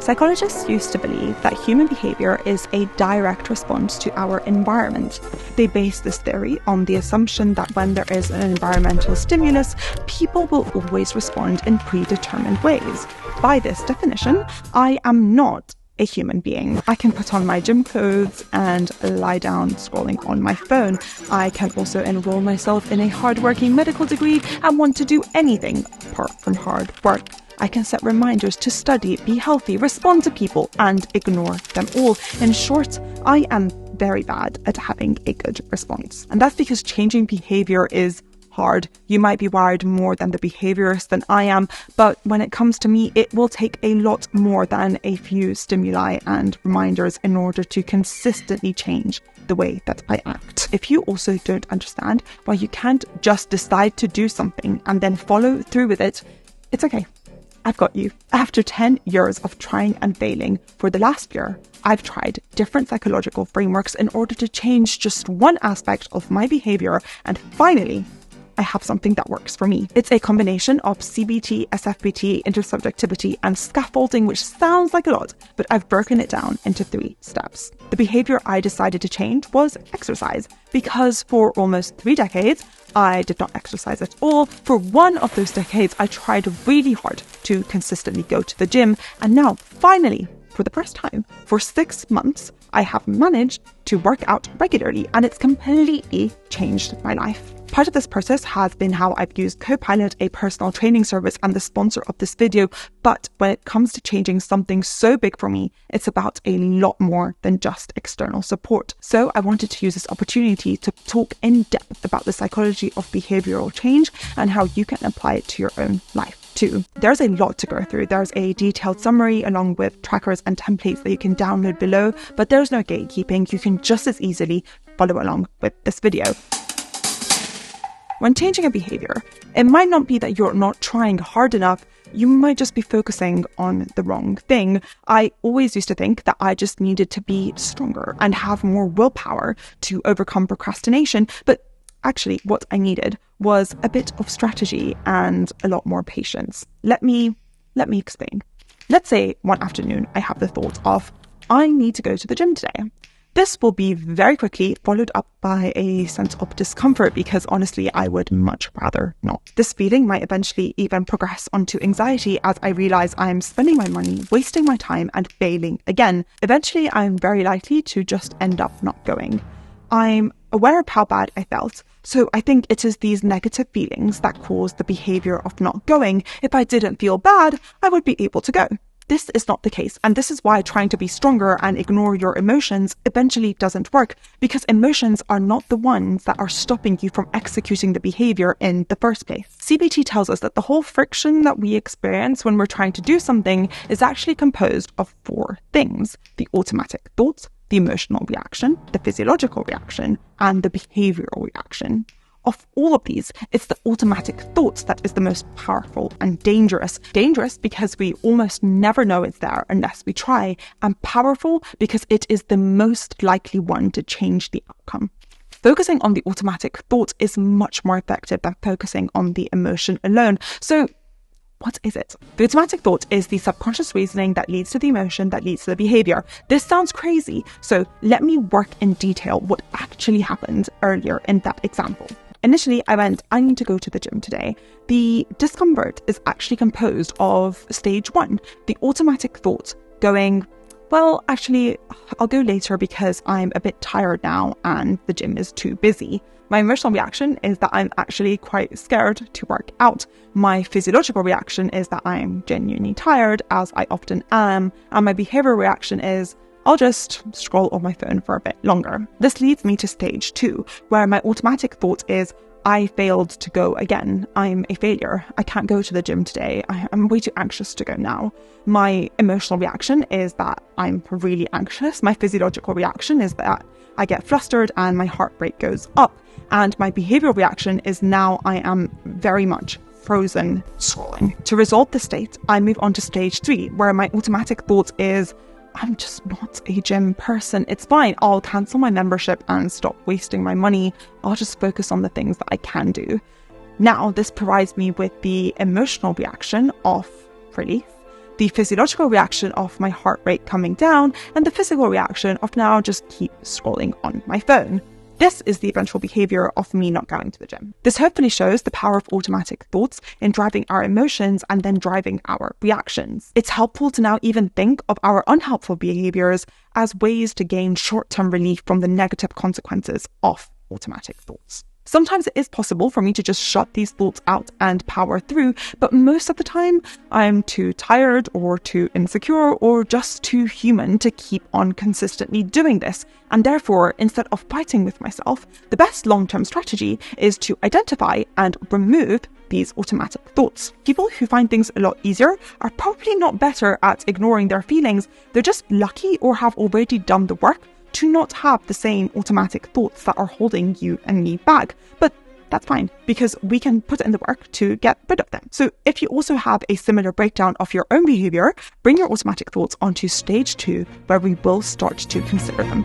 Psychologists used to believe that human behaviour is a direct response to our environment. They base this theory on the assumption that when there is an environmental stimulus, people will always respond in predetermined ways. By this definition, I am not a human being. I can put on my gym clothes and lie down scrolling on my phone. I can also enroll myself in a hardworking medical degree and want to do anything apart from hard work. I can set reminders to study, be healthy, respond to people, and ignore them all. In short, I am very bad at having a good response. And that's because changing behaviour is hard. You might be wired more than the behaviourist than I am, but when it comes to me, it will take a lot more than a few stimuli and reminders in order to consistently change the way that I act. If you also don't understand why you can't just decide to do something and then follow through with it, it's okay. I've got you. After 10 years of trying and failing, for the last year, I've tried different psychological frameworks in order to change just one aspect of my behaviour, and finally, I have something that works for me. It's a combination of CBT, SFBT, intersubjectivity, and scaffolding, which sounds like a lot, but I've broken it down into 3 steps. The behaviour I decided to change was exercise, because for almost 3 decades, I did not exercise at all. For one of those decades, I tried really hard to consistently go to the gym, and now, finally, for the first time, for 6 months, I have managed to work out regularly, and it's completely changed my life. Part of this process has been how I've used Copilot, a personal training service, and the sponsor of this video. But when it comes to changing something so big for me, it's about a lot more than just external support. So I wanted to use this opportunity to talk in depth about the psychology of behavioral change and how you can apply it to your own life too. There's a lot to go through. There's a detailed summary along with trackers and templates that you can download below, but there's no gatekeeping. You can just as easily follow along with this video. When changing a behaviour, it might not be that you're not trying hard enough. You might just be focusing on the wrong thing. I always used to think that I just needed to be stronger and have more willpower to overcome procrastination, but actually what I needed was a bit of strategy and a lot more patience. Let me explain. Let's say one afternoon I have the thought of, I need to go to the gym today. This will be very quickly followed up by a sense of discomfort because honestly, I would much rather not. This feeling might eventually even progress onto anxiety as I realize I'm spending my money, wasting my time and failing again. Eventually, I'm very likely to just end up not going. I'm aware of how bad I felt, so I think it is these negative feelings that cause the behaviour of not going. If I didn't feel bad, I would be able to go. This is not the case, and this is why trying to be stronger and ignore your emotions eventually doesn't work, because emotions are not the ones that are stopping you from executing the behaviour in the first place. CBT tells us that the whole friction that we experience when we're trying to do something is actually composed of 4 things: the automatic thoughts, the emotional reaction, the physiological reaction, and the behavioural reaction. Of all of these, it's the automatic thoughts that is the most powerful and dangerous. Dangerous because we almost never know it's there unless we try, and powerful because it is the most likely one to change the outcome. Focusing on the automatic thought is much more effective than focusing on the emotion alone. So what is it? The automatic thought is the subconscious reasoning that leads to the emotion that leads to the behaviour. This sounds crazy, so let me work in detail what actually happened earlier in that example. Initially, I went, I need to go to the gym today. The discomfort is actually composed of stage 1, the automatic thought going, well, actually, I'll go later because I'm a bit tired now and the gym is too busy. My emotional reaction is that I'm actually quite scared to work out. My physiological reaction is that I'm genuinely tired, as I often am. And my behavioural reaction is, I'll just scroll on my phone for a bit longer. This leads me to stage 2, where my automatic thought is, I failed to go again. I'm a failure. I can't go to the gym today. I'm way too anxious to go now. My emotional reaction is that I'm really anxious. My physiological reaction is that I get flustered and my heart rate goes up. And my behavioural reaction is now I am very much frozen scrolling. To resolve the state, I move on to stage 3, where my automatic thought is, I'm just not a gym person. It's fine. I'll cancel my membership and stop wasting my money. I'll just focus on the things that I can do. Now, this provides me with the emotional reaction of relief. the physiological reaction of my heart rate coming down, and the physical reaction of now just keep scrolling on my phone. This is the eventual behaviour of me not going to the gym. This hopefully shows the power of automatic thoughts in driving our emotions and then driving our reactions. It's helpful to now even think of our unhelpful behaviours as ways to gain short-term relief from the negative consequences of automatic thoughts. Sometimes it is possible for me to just shut these thoughts out and power through, but most of the time I'm too tired or too insecure or just too human to keep on consistently doing this. And therefore, instead of fighting with myself, the best long-term strategy is to identify and remove these automatic thoughts. People who find things a lot easier are probably not better at ignoring their feelings. They're just lucky or have already done the work to not have the same automatic thoughts that are holding you and me back. But that's fine, because we can put in the work to get rid of them. So if you also have a similar breakdown of your own behaviour, bring your automatic thoughts onto stage 2, where we will start to consider them.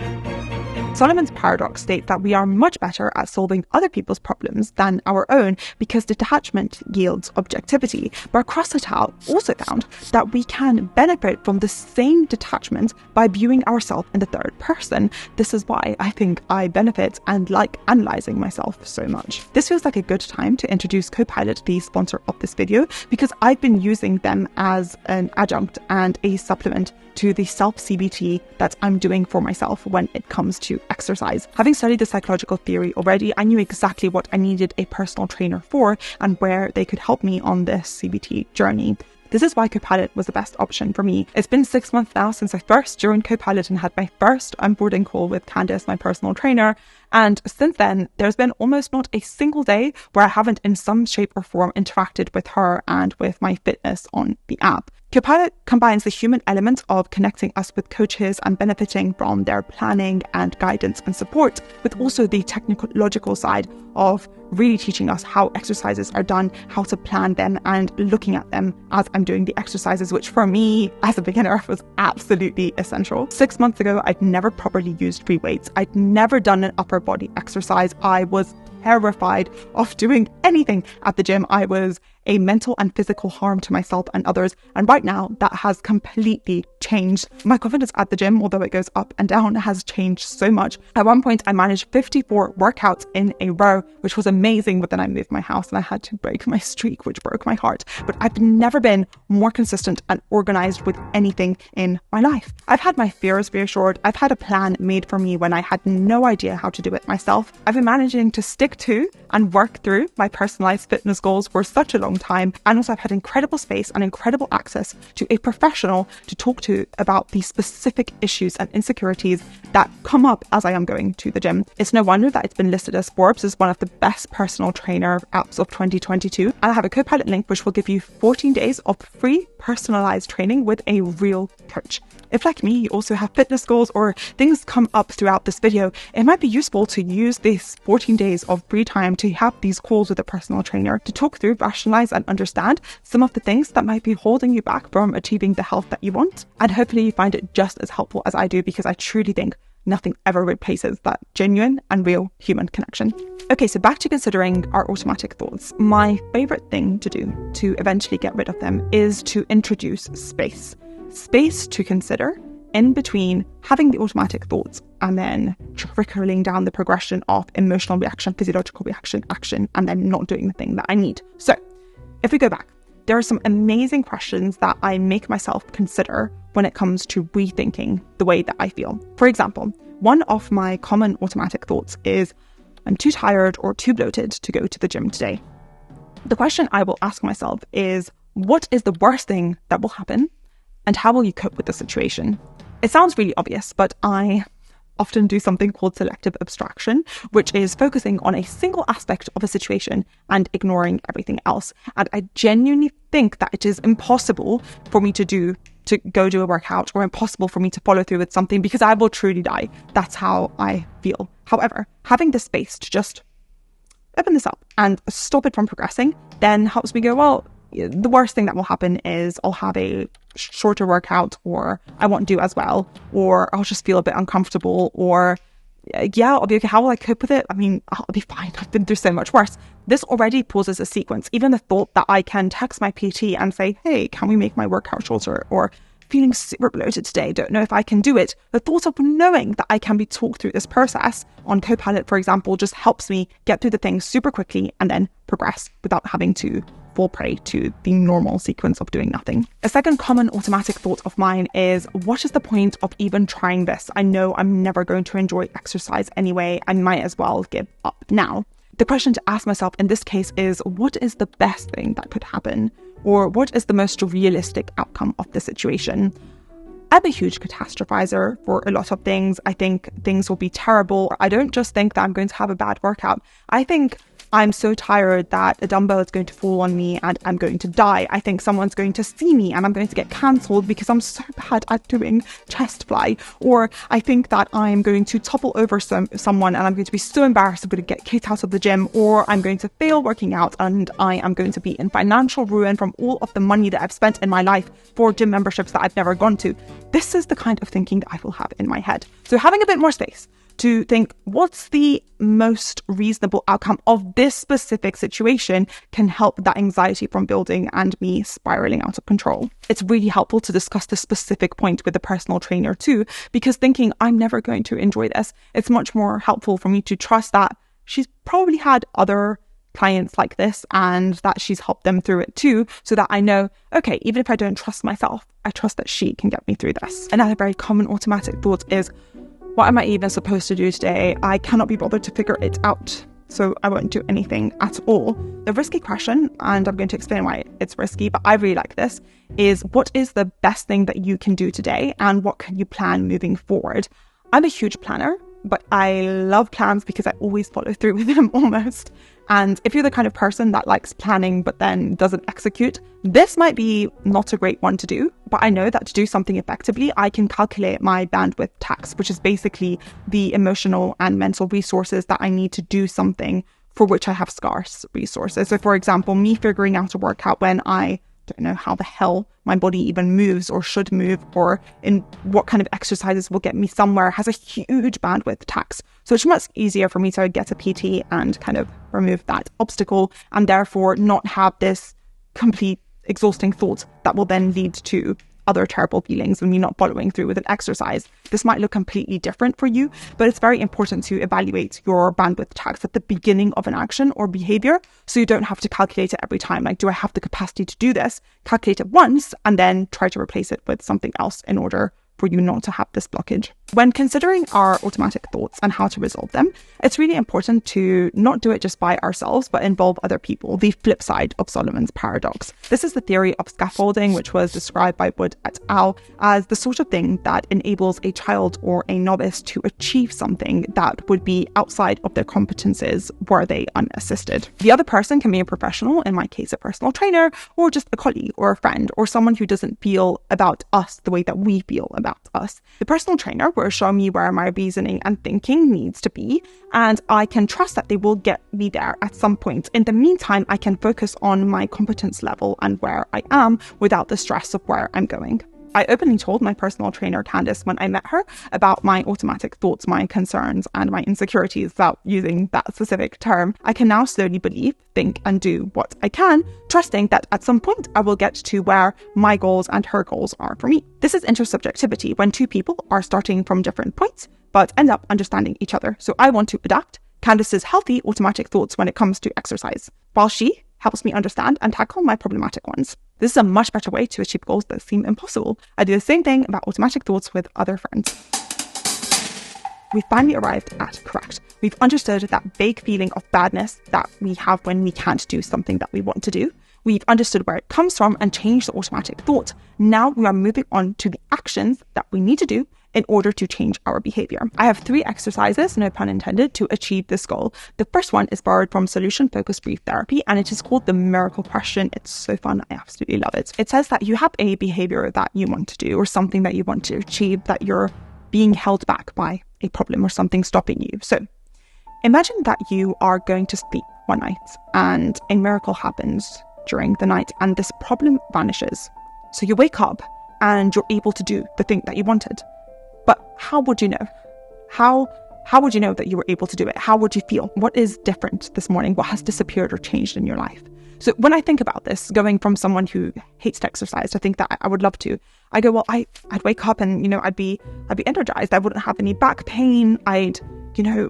Solomon's paradox states that we are much better at solving other people's problems than our own because detachment yields objectivity. But Cross et al. Also found that we can benefit from the same detachment by viewing ourselves in the third person. This is why I think I benefit and like analysing myself so much. This feels like a good time to introduce Copilot, the sponsor of this video, because I've been using them as an adjunct and a supplement to the self-CBT that I'm doing for myself when it comes to exercise. Having studied the psychological theory already, I knew exactly what I needed a personal trainer for and where they could help me on this CBT journey. This is why Copilot was the best option for me. It's been 6 months now since I first joined Copilot and had my first onboarding call with Candice, my personal trainer. And since then, there's been almost not a single day where I haven't in some shape or form interacted with her and with my fitness on the app. Copilot combines the human element of connecting us with coaches and benefiting from their planning and guidance and support, with also the technological side of really teaching us how exercises are done, how to plan them, and looking at them as I'm doing the exercises, which for me as a beginner was absolutely essential. 6 months ago, I'd never properly used free weights. I'd never done an upper body exercise. I was terrified of doing anything at the gym. I was a mental and physical harm to myself and others. And right now that has completely changed. My confidence at the gym, although it goes up and down, has changed so much. At one point I managed 54 workouts in a row, which was amazing, but then I moved my house and I had to break my streak, which broke my heart. But I've never been more consistent and organized with anything in my life. I've had my fears reassured. I've had a plan made for me when I had no idea how to do it myself. I've been managing to stick to and work through my personalized fitness goals for such a long time. And also I've had incredible space and incredible access to a professional to talk to about the specific issues and insecurities that come up as I am going to the gym. It's no wonder that it's been listed as Forbes as one of the best personal trainer apps of 2022. And I have a Copilot link which will give you 14 days of free personalized training with a real coach. If, like me, you also have fitness goals or things come up throughout this video, it might be useful to use these 14 days of free time to have these calls with a personal trainer to talk through, rationalize and understand some of the things that might be holding you back from achieving the health that you want. And hopefully you find it just as helpful as I do, because I truly think nothing ever replaces that genuine and real human connection. Okay, so back to considering our automatic thoughts. My favorite thing to do to eventually get rid of them is to introduce space. Space to consider in between having the automatic thoughts and then trickling down the progression of emotional reaction, physiological reaction, action, and then not doing the thing that I need. So if we go back, there are some amazing questions that I make myself consider when it comes to rethinking the way that I feel. For example, one of my common automatic thoughts is, I'm too tired or too bloated to go to the gym today. The question I will ask myself is, what is the worst thing that will happen? And how will you cope with the situation? It sounds really obvious, but I often do something called selective abstraction, which is focusing on a single aspect of a situation and ignoring everything else. And I genuinely think that it is impossible for me to go do a workout, or impossible for me to follow through with something, because I will truly die. That's how I feel. However, having the space to just open this up and stop it from progressing then helps me go, well, the worst thing that will happen is I'll have a shorter workout, or I won't do as well, or I'll just feel a bit uncomfortable, or yeah, I'll be okay. How will I cope with it? I mean, I'll be fine. I've been through so much worse. This already pauses a sequence. Even the thought that I can text my PT and say, hey, can we make my workout shorter? Or feeling super bloated today, don't know if I can do it. The thought of knowing that I can be talked through this process on Copilot, for example, just helps me get through the things super quickly and then progress without having to fall prey to the normal sequence of doing nothing. A second common automatic thought of mine is, what is the point of even trying this? I know I'm never going to enjoy exercise anyway. I might as well give up now. The question to ask myself in this case is, what is the best thing that could happen? Or what is the most realistic outcome of the situation? I'm a huge catastrophizer for a lot of things. I think things will be terrible. I don't just think that I'm going to have a bad workout. I think I'm so tired that a dumbbell is going to fall on me and I'm going to die. I think someone's going to see me and I'm going to get cancelled because I'm so bad at doing chest fly. Or I think that I'm going to topple over someone and I'm going to be so embarrassed I'm going to get kicked out of the gym. Or I'm going to fail working out and I am going to be in financial ruin from all of the money that I've spent in my life for gym memberships that I've never gone to. This is the kind of thinking that I will have in my head. So having a bit more space to think, what's the most reasonable outcome of this specific situation can help that anxiety from building and me spiraling out of control. It's really helpful to discuss the specific point with a personal trainer too, because thinking I'm never going to enjoy this, it's much more helpful for me to trust that she's probably had other clients like this and that she's helped them through it too, so that I know, okay, even if I don't trust myself, I trust that she can get me through this. Another very common automatic thought is, what am I even supposed to do today? I cannot be bothered to figure it out, so I won't do anything at all. The risky question, and I'm going to explain why it's risky, but I really like this, is what is the best thing that you can do today and what can you plan moving forward? I'm a huge planner, but I love plans because I always follow through with them almost. And if you're the kind of person that likes planning but then doesn't execute, this might be not a great one to do. But I know that to do something effectively, I can calculate my bandwidth tax, which is basically the emotional and mental resources that I need to do something for which I have scarce resources. So for example, me figuring out a workout when I don't know how the hell my body even moves or should move, or in what kind of exercises will get me somewhere, has a huge bandwidth tax. So it's much easier for me to get a PT and kind of remove that obstacle and therefore not have this complete exhausting thought that will then lead to other terrible feelings when you're not following through with an exercise. This might look completely different for you, but it's very important to evaluate your bandwidth tax at the beginning of an action or behavior, so you don't have to calculate it every time. Like, do I have the capacity to do this? Calculate it once and then try to replace it with something else in order for you not to have this blockage. When considering our automatic thoughts and how to resolve them, it's really important to not do it just by ourselves, but involve other people, the flip side of Solomon's paradox. This is the theory of scaffolding, which was described by Wood et al. As the sort of thing that enables a child or a novice to achieve something that would be outside of their competences were they unassisted. The other person can be a professional, in my case a personal trainer, or just a colleague or a friend, or someone who doesn't feel about us the way that we feel about us. The personal trainer will show me where my reasoning and thinking needs to be, and I can trust that they will get me there at some point. In the meantime, I can focus on my competence level and where I am without the stress of where I'm going. I openly told my personal trainer, Candice, when I met her about my automatic thoughts, my concerns, and my insecurities without using that specific term. I can now slowly believe, think, and do what I can, trusting that at some point I will get to where my goals and her goals are for me. This is intersubjectivity, when two people are starting from different points, but end up understanding each other. So I want to adapt Candice's healthy automatic thoughts when it comes to exercise, while she helps me understand and tackle my problematic ones. This is a much better way to achieve goals that seem impossible. I do the same thing about automatic thoughts with other friends. We finally arrived at correct. We've understood that vague feeling of badness that we have when we can't do something that we want to do. We've understood where it comes from and changed the automatic thought. Now we are moving on to the actions that we need to do in order to change our behavior. I have 3 exercises, no pun intended, to achieve this goal. The first one is borrowed from solution-focused brief therapy, and it is called the miracle question. It's so fun. I absolutely love it. It says that you have a behavior that you want to do or something that you want to achieve, that you're being held back by a problem or something stopping you. So imagine that you are going to sleep one night and a miracle happens during the night and this problem vanishes. So you wake up and you're able to do the thing that you wanted. But how would you know? How how would you know that you were able to do it? How would you feel? What is different this morning? What has disappeared or changed in your life? So when I think about this, going from someone who hates to exercise, I think that I would love to. I go, well, I'd wake up and, I'd be energized. I wouldn't have any back pain. I'd,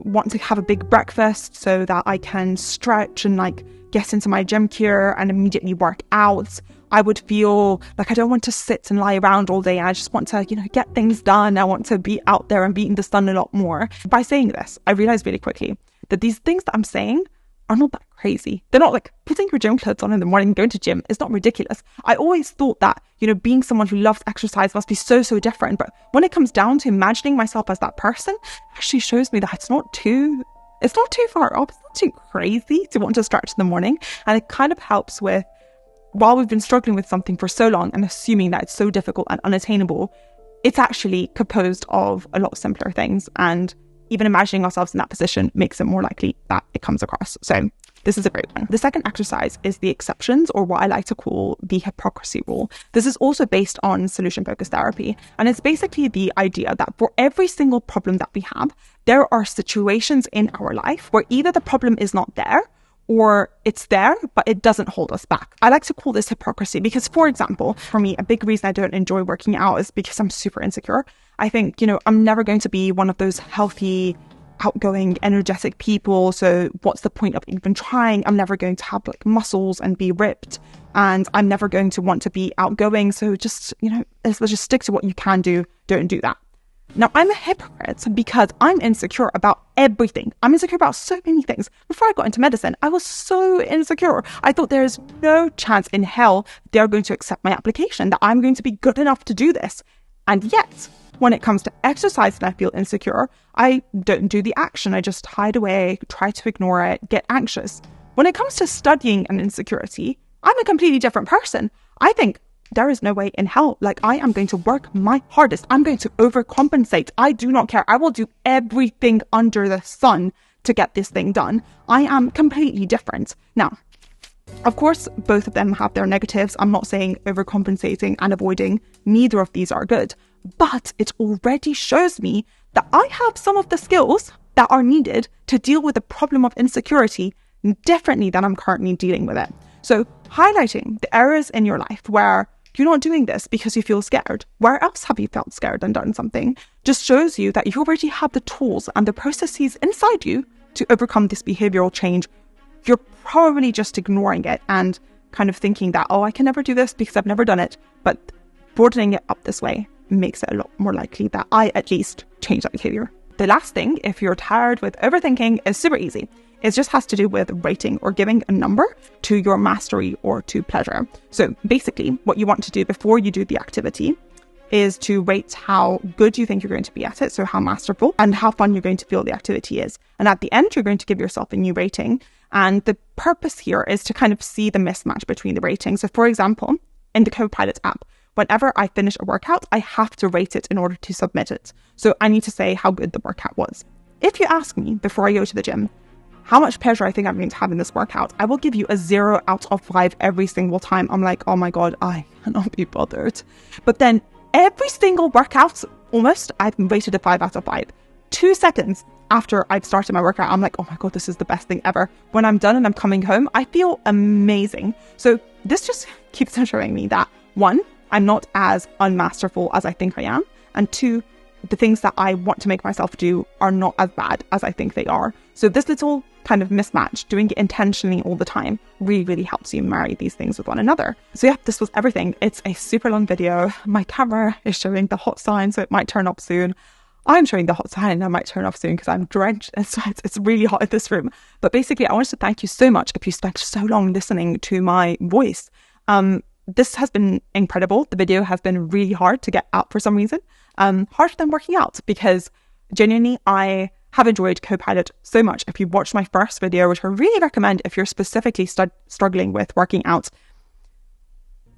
want to have a big breakfast so that I can stretch and get into my gym gear and immediately work out. I would feel like I don't want to sit and lie around all day. I just want to, get things done. I want to be out there and be in the sun a lot more. By saying this, I realized really quickly that these things that I'm saying are not that crazy. They're not like putting your gym clothes on in the morning and going to gym. It's not ridiculous. I always thought that, being someone who loves exercise must be so, so different. But when it comes down to imagining myself as that person, it actually shows me that it's not too far off. It's not too crazy to want to stretch in the morning. And it kind of helps with, while we've been struggling with something for so long and assuming that it's so difficult and unattainable, it's actually composed of a lot simpler things. And even imagining ourselves in that position makes it more likely that it comes across. So this is a great one. The second exercise is the exceptions, or what I like to call the hypocrisy rule. This is also based on solution-focused therapy. And it's basically the idea that for every single problem that we have, there are situations in our life where either the problem is not there or it's there, but it doesn't hold us back. I like to call this hypocrisy because, for example, for me, a big reason I don't enjoy working out is because I'm super insecure. I think, I'm never going to be one of those healthy, outgoing, energetic people. So what's the point of even trying? I'm never going to have muscles and be ripped. And I'm never going to want to be outgoing. So just, let's just stick to what you can do. Don't do that. Now, I'm a hypocrite because I'm insecure about everything. I'm insecure about so many things. Before I got into medicine, I was so insecure. I thought there is no chance in hell they're going to accept my application, that I'm going to be good enough to do this. And yet, when it comes to exercise and I feel insecure, I don't do the action. I just hide away, try to ignore it, get anxious. When it comes to studying and insecurity, I'm a completely different person. I think there is no way in hell. I am going to work my hardest. I'm going to overcompensate. I do not care. I will do everything under the sun to get this thing done. I am completely different. Now, of course, both of them have their negatives. I'm not saying overcompensating and avoiding. Neither of these are good. But it already shows me that I have some of the skills that are needed to deal with the problem of insecurity differently than I'm currently dealing with it. So highlighting the areas in your life where you're not doing this because you feel scared. Where else have you felt scared and done something? Just shows you that you already have the tools and the processes inside you to overcome this behavioral change. You're probably just ignoring it and kind of thinking that, I can never do this because I've never done it. But broadening it up this way makes it a lot more likely that I at least change that behavior. The last thing, if you're tired with overthinking, is super easy. It just has to do with rating or giving a number to your mastery or to pleasure. So basically, what you want to do before you do the activity is to rate how good you think you're going to be at it, so how masterful, and how fun you're going to feel the activity is. And at the end, you're going to give yourself a new rating. And the purpose here is to kind of see the mismatch between the ratings. So for example, in the Copilot app, whenever I finish a workout, I have to rate it in order to submit it. So I need to say how good the workout was. If you ask me before I go to the gym, how much pleasure I think I'm going to have in this workout, I will give you a 0 out of 5 every single time. I'm like, oh my God, I cannot be bothered. But then every single workout, almost, I've rated a 5 out of 5. 2 seconds after I've started my workout, I'm like, oh my God, this is the best thing ever. When I'm done and I'm coming home, I feel amazing. So this just keeps showing me that, 1, I'm not as unmasterful as I think I am. And 2, the things that I want to make myself do are not as bad as I think they are. So this little kind of mismatch, doing it intentionally all the time, really, really helps you marry these things with one another. So yeah, this was everything. It's a super long video. My camera is showing the hot sign, so it might turn off soon. I'm showing the hot sign and I might turn off soon because I'm drenched. It's really hot in this room. But basically, I wanted to thank you so much if you spent so long listening to my voice. This has been incredible. The video has been really hard to get out for some reason. Harder than working out, because genuinely, I have enjoyed Copilot so much. If you watched my first video, which I really recommend if you're specifically struggling with working out,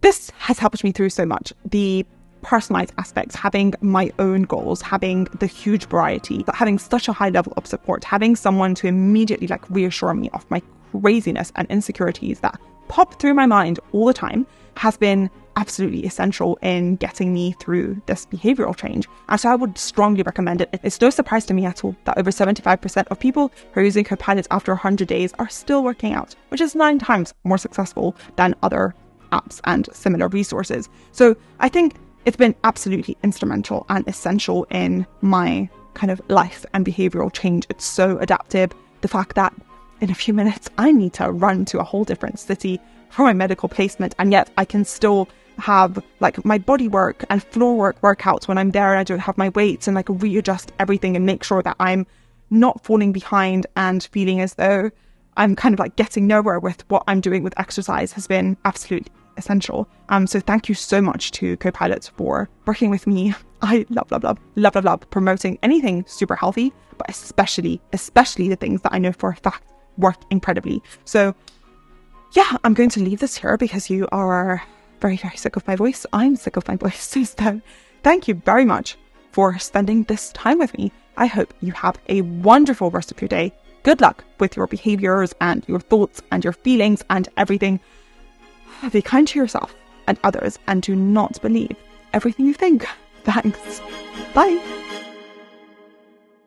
this has helped me through so much. The personalized aspects, having my own goals, having the huge variety, but having such a high level of support, having someone to immediately reassure me of my craziness and insecurities that pop through my mind all the time, has been absolutely essential in getting me through this behavioural change. And so I would strongly recommend it. It's no surprise to me at all that over 75% of people who are using Copilot after 100 days are still working out, which is 9 times more successful than other apps and similar resources. So I think it's been absolutely instrumental and essential in my kind of life and behavioural change. It's so adaptive. The fact that in a few minutes I need to run to a whole different city for my medical placement, and yet I can still have like my body work and floor work workouts when I'm there, and I don't have my weights, and like readjust everything and make sure that I'm not falling behind and feeling as though I'm kind of like getting nowhere with what I'm doing with exercise has been absolutely essential. So thank you so much to Copilot for working with me. I love promoting anything super healthy, but especially the things that I know for a fact work incredibly. So yeah, I'm going to leave this here because you are very, very sick of my voice. I'm sick of my voice. So thank you very much for spending this time with me. I hope you have a wonderful rest of your day. Good luck with your behaviours and your thoughts and your feelings and everything. Be kind to yourself and others, and do not believe everything you think. Thanks. Bye.